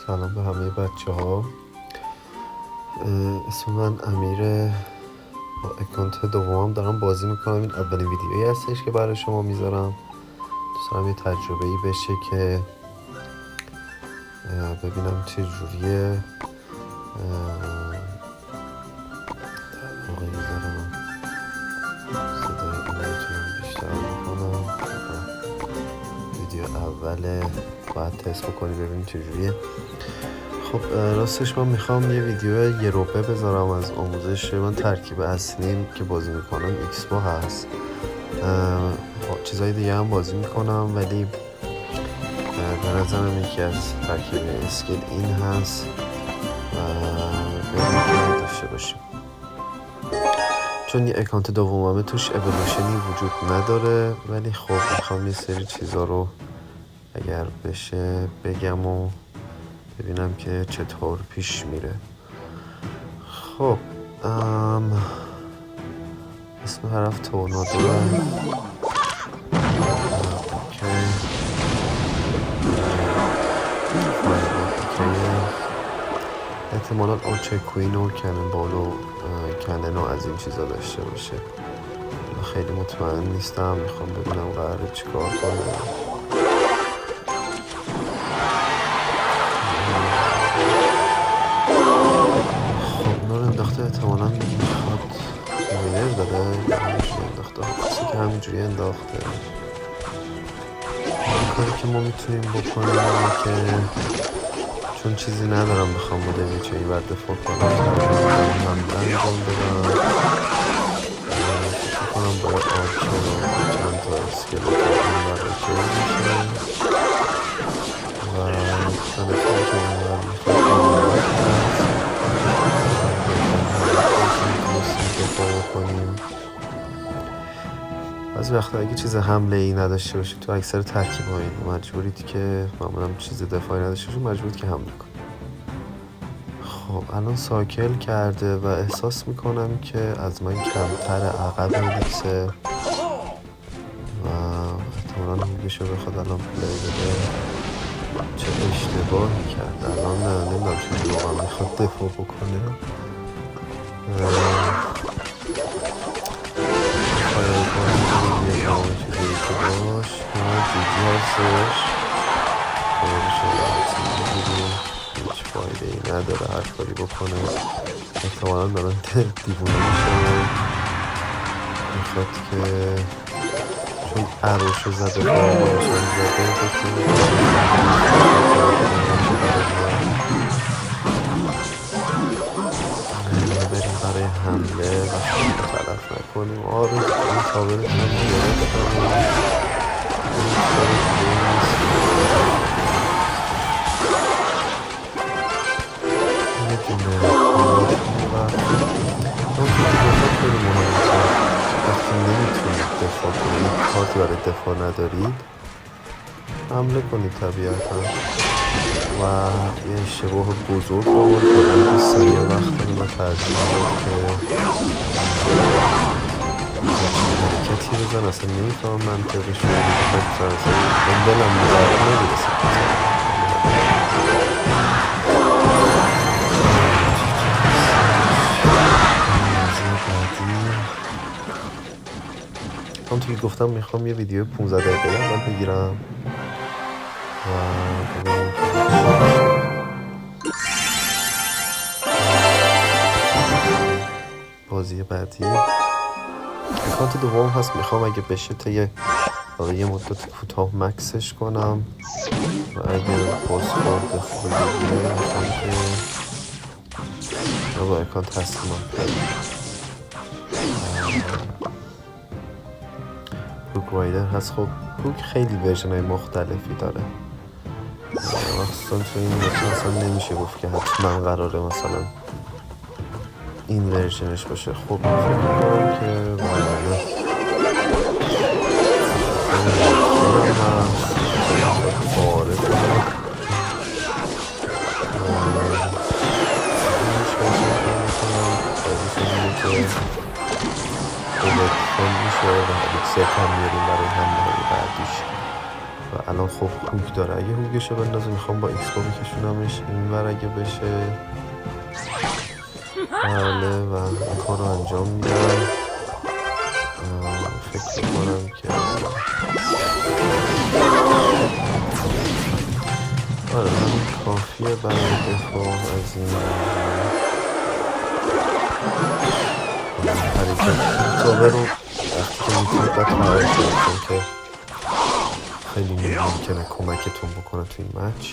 سلام به همه بچه ها. اسم من امیره. با اکانت دومم دارم بازی میکنم. این اولین ویدیویی هستش که برای شما میذارم. دوست دارم یه تجربه‌ای بشه که ببینم چه جوریه. در واقع میذارم صدای اینتون بیشتر میکنم. ویدیو اوله، باید تست بکنی ببینیم چه جوریه. خب راستش من میخوام یه ویدیو 1 روبه بذارم از آموزش. من ترکیب اصلیم که بازی میکنم ایکس با هست، چیزای دیگه هم بازی میکنم، ولی به نظرم یکی از ترکیب اسکیل این هست و بریم داشته باشیم. چون یه اکانت دوممه توش اِوولوشنی وجود نداره، ولی خب میخوام یه سری چیزا رو اگر بشه بگم و ببینم که چطور پیش میره. خب اسم حرف تورنادوه. احتمالا اوچه کوین و کنن بال و کنن و از این چیزا داشته باشه. من خیلی مطمئن نیستم، میخوام ببینم قراره چیکار کنه. انداخته احتمالا میخواد ماینر داره انداخته، کسی که همینجوری انداخته. این کاری که ما میتونیم بکنیم که چون چیزی ندارم بخوام بوده یه چایی بر دفاع کنم حمله انجام بدم. فکر کنم باید آرچر و چند تا اسکلت این بر اوکی میشه و تلفون که این بر میخواد کنیم. از وقتا اگه چیز حمله ای نداشته باشید تو اکثر ترکیب های مجبورید که معمولا چیز دفاعی نداشته باشید مجبورید که حمله کنید. خب الان ساکل کرده و احساس میکنم که از من کمتر عقب الیکسه و احتمالا هوگشو بخواد الان پلی بده. چه اشتباهی کرد الان. نمیدونم چه واقعا میخواد دفاع بکنه. جیجی هستش هیچ فایده ای نداره هر کاری بکنه. احتمالا دارن دیوونه میشه. میخواد که چون عروشو زده باشن زده بریم برای حمله و خیلی تلف نکنیم. آره این تابرش هم گرفت. وقتی نمیتونید دفاع کنید، کارتی برای دفاع ندارید، حمله کنید طبیعتا. و یه اشتباه بزرگ رو کنید سریع وقت کنید و ترجیح که حرکتی بزن. اصلا نمیتونم منطقش رو بکنم. من دلم مدارم نمیرسه. همونطور که گفتم میخوام یه ویدیو 15 دقیقه اول بگیرم و بازی بعدی اکانت دوم هست. میخوام اگه بشه تا یه مدت کوتاه مکسش کنم و اگه پاسپورت خوبی بگیره میخوام که با اکانت هستم. بوک وایدر هست. خب بوک خیلی ورژن های مختلفی داره، مخصوصا تو این مثلا نمیشه گفت که حتما قراره مثلا این ورژنش باشه. خب فکر میکنم که سه هم میاریم برای حمله های بعدیش و الان خب هوک داره، اگه هوکشو بندازه میخوام با ایکس با بکشونمش این ور اگه بشه. بله و این کار رو انجام میدم. فکر میکنم که آره همین کافیه برای دفاع از این حرکت تابه رو وقتی که میتونید باید فرار کنید، چون که خیلی ممکنه کمکتون بکنه توی این مچ.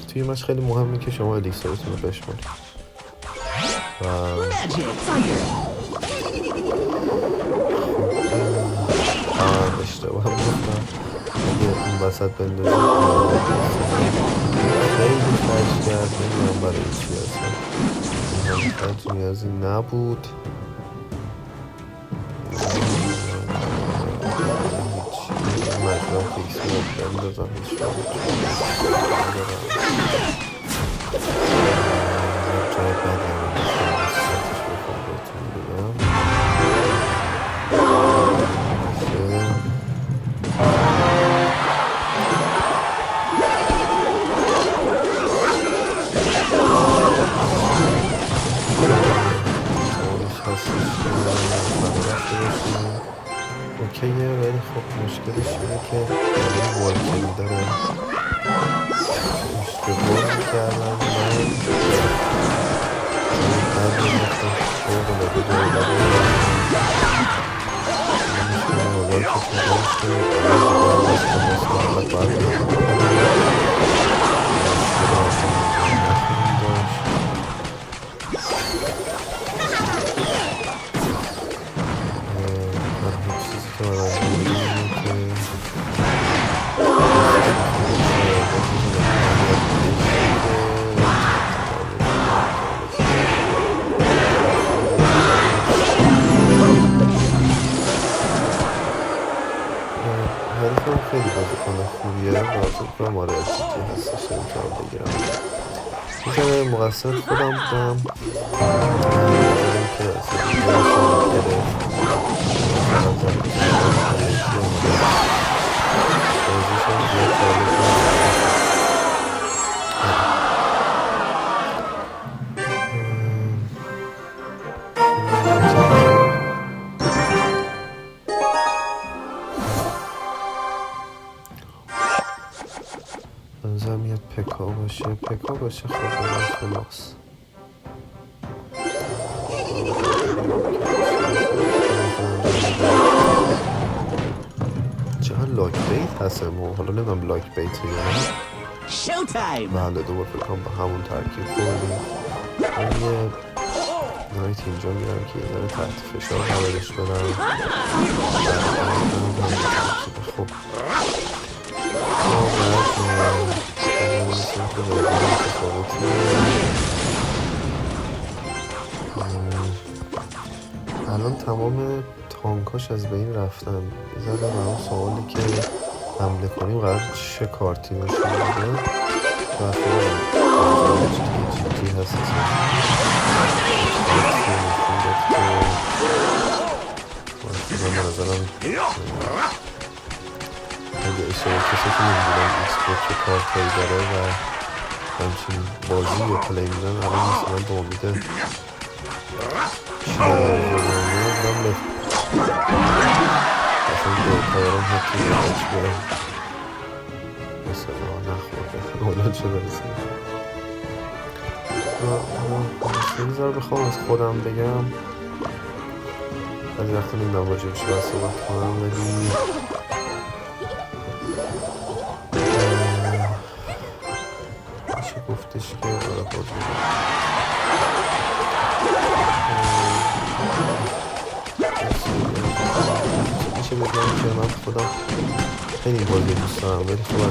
توی این مچ خیلی مهمه که شما الیکسرتون رو بشمارید و اشتباه هم گفتم اگه این وسط بندازید خیلی خرج کرد، نمیدونم برای چی هستم، این هم خرج نیازی نبود. مجموع فیکس رو بندازم هیچ جای بدی هم سرتش بکنم بهتون بگم. اوکیه ولی خب مشکلش اینه که این والکنی داره اشتباه میکردم من بعد میگفتم شغل به دوی بده نمیشونه و والکتون داشته باید خیلی بازیکن خوبیه بازیکن ماره جدی هستش نمیتونم بگیرم میزنه مقصر خودم بودم بزنیم که اصلا گرفت بازیشم زیاد جالب میاد پکا باشه خب برای خلاص چقدر لاک بیت هست ما حالا نمیدونم لاک بیت یا نه. بله دوباره فکر کنم با همون ترکیب خوردیم. من یه نایت اینجا میرم که یه ذره تحت فشار قرارش بدم. خب الان تمام تانکاش از بین رفتن. زدم اون سوالی که حمله کنیم قرار چه کارتی نشون بده و خیلی جدی هست من نظرم اگه اشتباه کسی که نمیدونم ایکسپورت چه کارتایی داره و همچین بازی یا پلی میدن الان مثلا با امید بودم لفت اصلا دوتایرم حتی یادش برم مثلا نخورده اولا چه برسه این ذره بخوام از خودم بگم بعضی وقتا نمیدونم راجبش باید صحبت کنم ولی میشه گفتش که آره باز میشه بگم که من خودم خیلی این بازی دوست دارم ولی خب از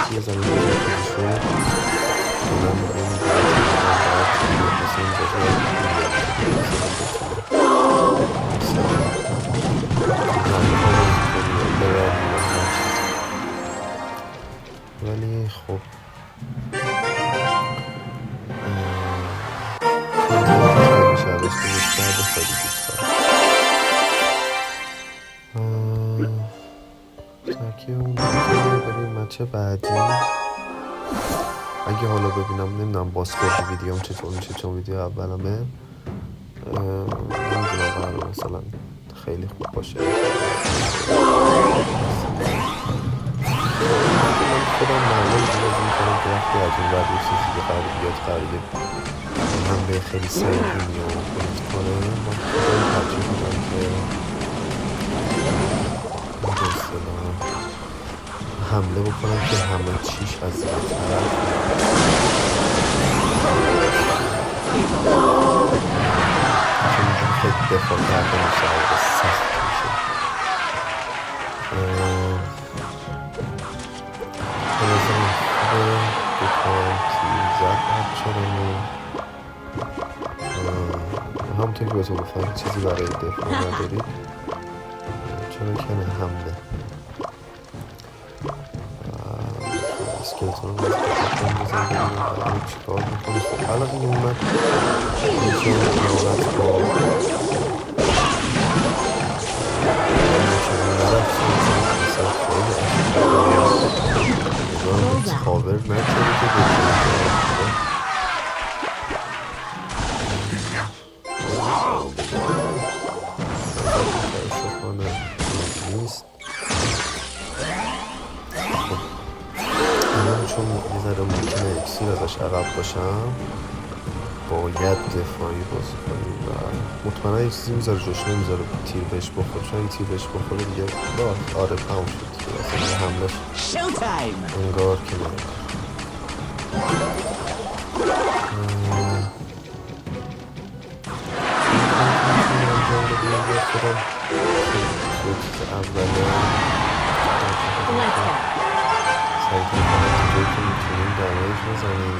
این یه زمین بازی شد من با این ولی خب میشه ازش دوست کرده خیلی دوست دارم ترکیه اون بریم مچ مچ بعدی اگه حالا ببینم نمیدونم بازخورد ویدیوم چطور میشه، چون ویدیو اولمه نمیدونم قرار مثلا خیلی خوب باشه. من خودم معلوم دیگه میکنم که وقتی از این ور یه چیزی که قرار بیاد قراره هم به خیلی سنگینی و کنید کنه، من خودم ترجیح میدم که به اصطلاح حمله بکنم که همه چیش از این طرف که خیلی دفاع کرده میشه و سخت میشه. بنظرم خوبه بکنم تیر زد همچنانه همونطور که به تو گفتم چیزی برای دفاع نداری، چرا که نه حمله اسکلتون رو باید بزن ببینیم برای چی کار میکنه. خب الان این اومد میشه نامت با نرفت مثلا خیلی اشتباه کاور نکردی که متاسفانه نیست. من چون یه ذره ممکنه اکسیر ازش عقب باشم باید دفاعی بازی کنیم و مطمئنا یه چیزی میذاره جوش نمیذاره تیر بهش بخور، چون اگه تیر بهش بخوره دیگه آره تموم شد دیگه اصلا حملش انگار که نمیدار. انجام بدیم باید خودم چیز اوله سعی کنم فقط دیگه که میتونیم دمیج بزنیم.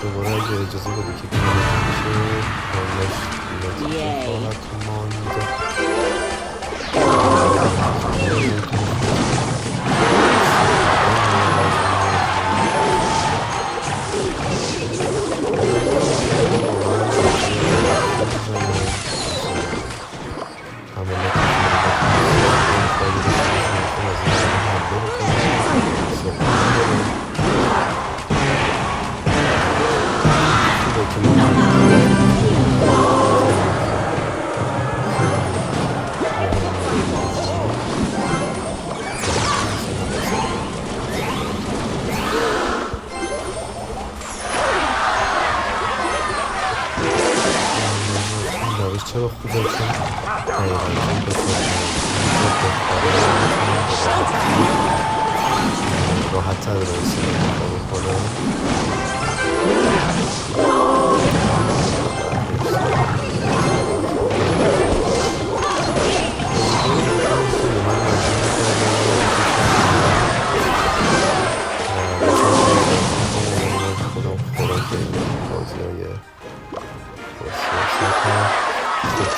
دوباره اگه اجازه بده که کنید میشه کاملش دفاعت مانده. چرا خوبه چون راحت تر رئیسی رو بکنه.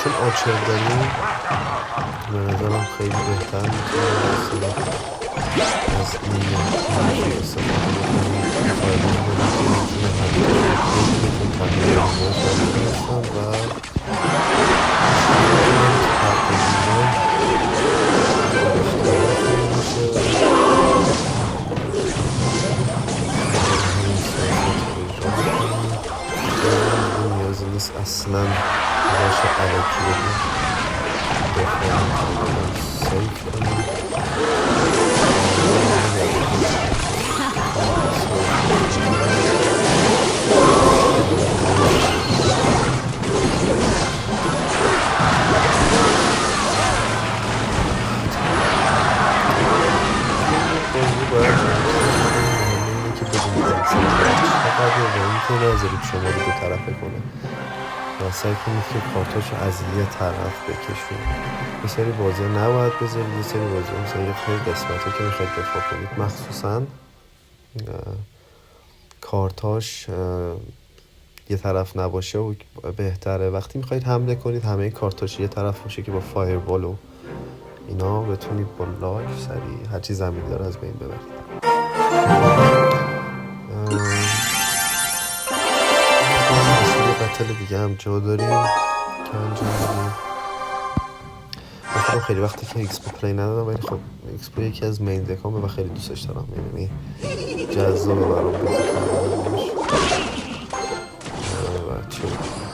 چون آچر داریم به نظرم خیلی بهتر میتونیم از این مفید استفاده بکنیم. فایده میدونیم که میتونه حتی بهتون تحمیل آموز برستن و نیازی نیست اصلا باشه علکی بدیم دفعه هم سیف کنیم. فقط نذارید شما رو دو طرفه کنه و سعی کنید که کارتاشو از یه طرف بکشونید. یه سری بازی نباید بذارید، یه سری بازی مثلا یه خیلی قسمت که میخواید دفاع کنید مخصوصا کارتاش یه طرف نباشه و بهتره. وقتی میخواید حمله کنید همه کارتاش یه طرف باشه که با فایروال و اینا بتونید با لاک سریع هرچی زمین داره از بین ببرید. یه بتل دیگه هم جا داریم که انجام بدیم. خب خیلی وقتی که ایکسپو پلی ندادم، ولی خب ایکسپو یکی از مین دکامه و خیلی دوستش دارم. یعنی جذابه برام بازی کردنش. چه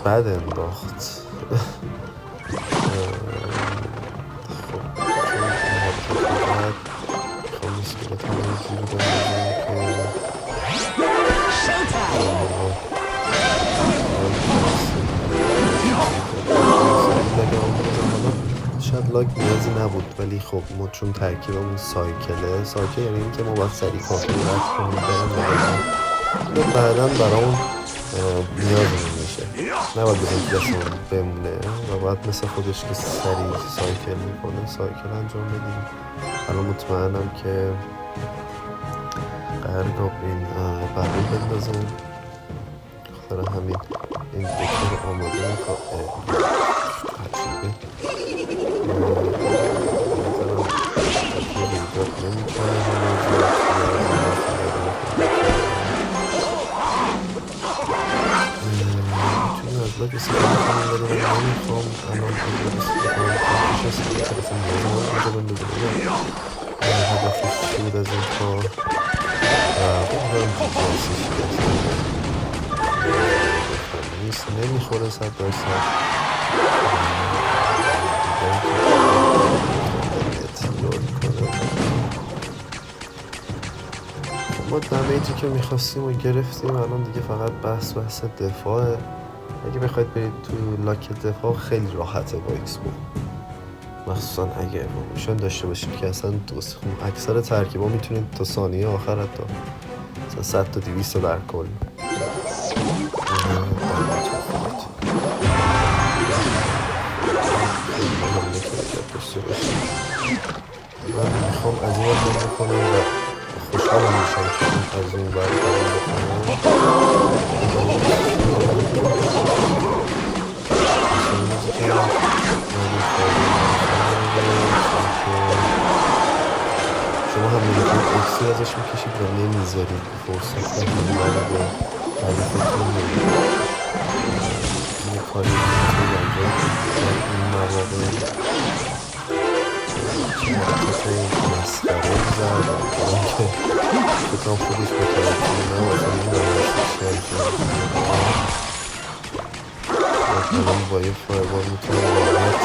بد انداخت. خب مسکلت هم اینجوری بندازم که شاید لاگ نیازی نبود، ولی خب ما چون ترکیبمون سایکله، سایکل یعنی این که ما باید سریع کارتون رد کنیم برم بعدا برامون نیازمون میشه، نباید بزنید دستمون بمونه و باید مثل خودش که سریع سایکل میکنه سایکل انجام بدیم. الان مطمئنم که قرار گابلین برای بندازم، خاطر همین این دکتر آماده میکنم. عجیبه لاک استفاده کنم ولی من نمیخوام الان کارتش استفاده کنم اینجا بندازم هدفش چی بود از این کار و بودم نیست نمیخوره 100%. ما دمیجی که میخواستیم و گرفتیم، الان دیگه فقط بحث دفاعه. اگه بخواید برید تو لاک دفاع خیلی راحته با ایکسپو، مخصوصا اگه موشن داشته باشید که اصلا اکثر ترکیبا میتونید تا ثانیه آخر حتی مثلا 100 تا 200 در کل من میخوام از این ور بکنم و خوشحالم میشم که از این ور شما هم میگید اکسی ازش میکشید و نمیذارید فرصت کنید به هدفتون نمید یه کاری میتونید انجام کنید این مواقع چه حرکت مسخره زد که بکنم خودش متوجه نباشم این نمایشش الان با یه فایبار میتونم راحت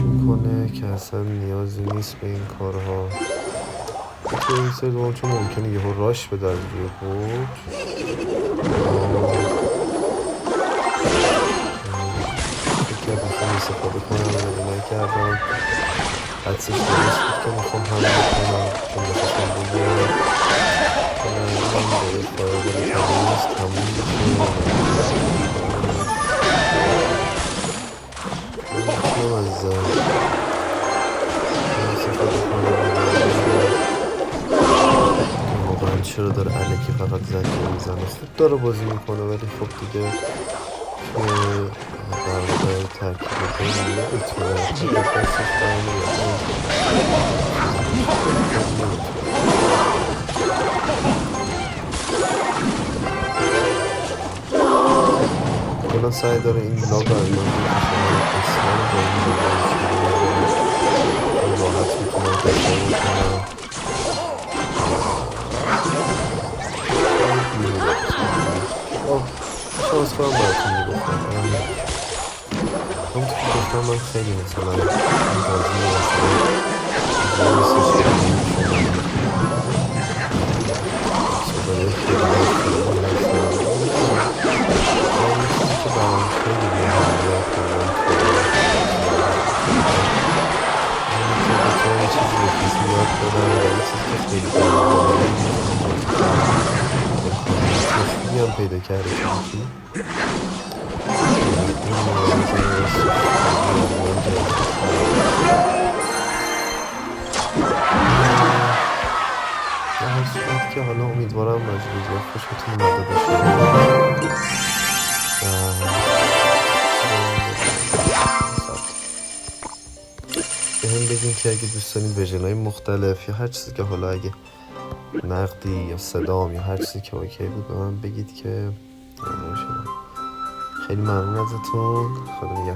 میکنه که اصلا نیازی نیست به این کارها. تو این سری دوان چون ممکنه یه راش به درد روی بود فکر میخوام استفاده کنم ولی نکردم. حدسش درست بود که میخوام حمله کنم چون بخواستم بگیرم من باید فایبر تموم بشه از استفاده کنم واقعا چرا داره الکی فقط زنگ میزنه. خوب داره بازی میکنه ولی خب دیگه برای ترکیب کنه نمیتونه دستش کلا سعی داره این لاگ اصلا با این راحت میتونم دفاع کنم. شانس کنم براتون میگفتم همونطور که گفتم من خیلی مثلا این بازی پیدا کرده در هر صورت که حالا امیدوارم مجبوری خوشتون اومده باشه به هم بگین که اگه دوست دارین ورژن‌های مختلف یا هر چیزی که حالا اگه نقدی یا صدام یا هر چیزی که اوکی بود به من بگید که خیلی ممنون ازتون. خدا نگهدار.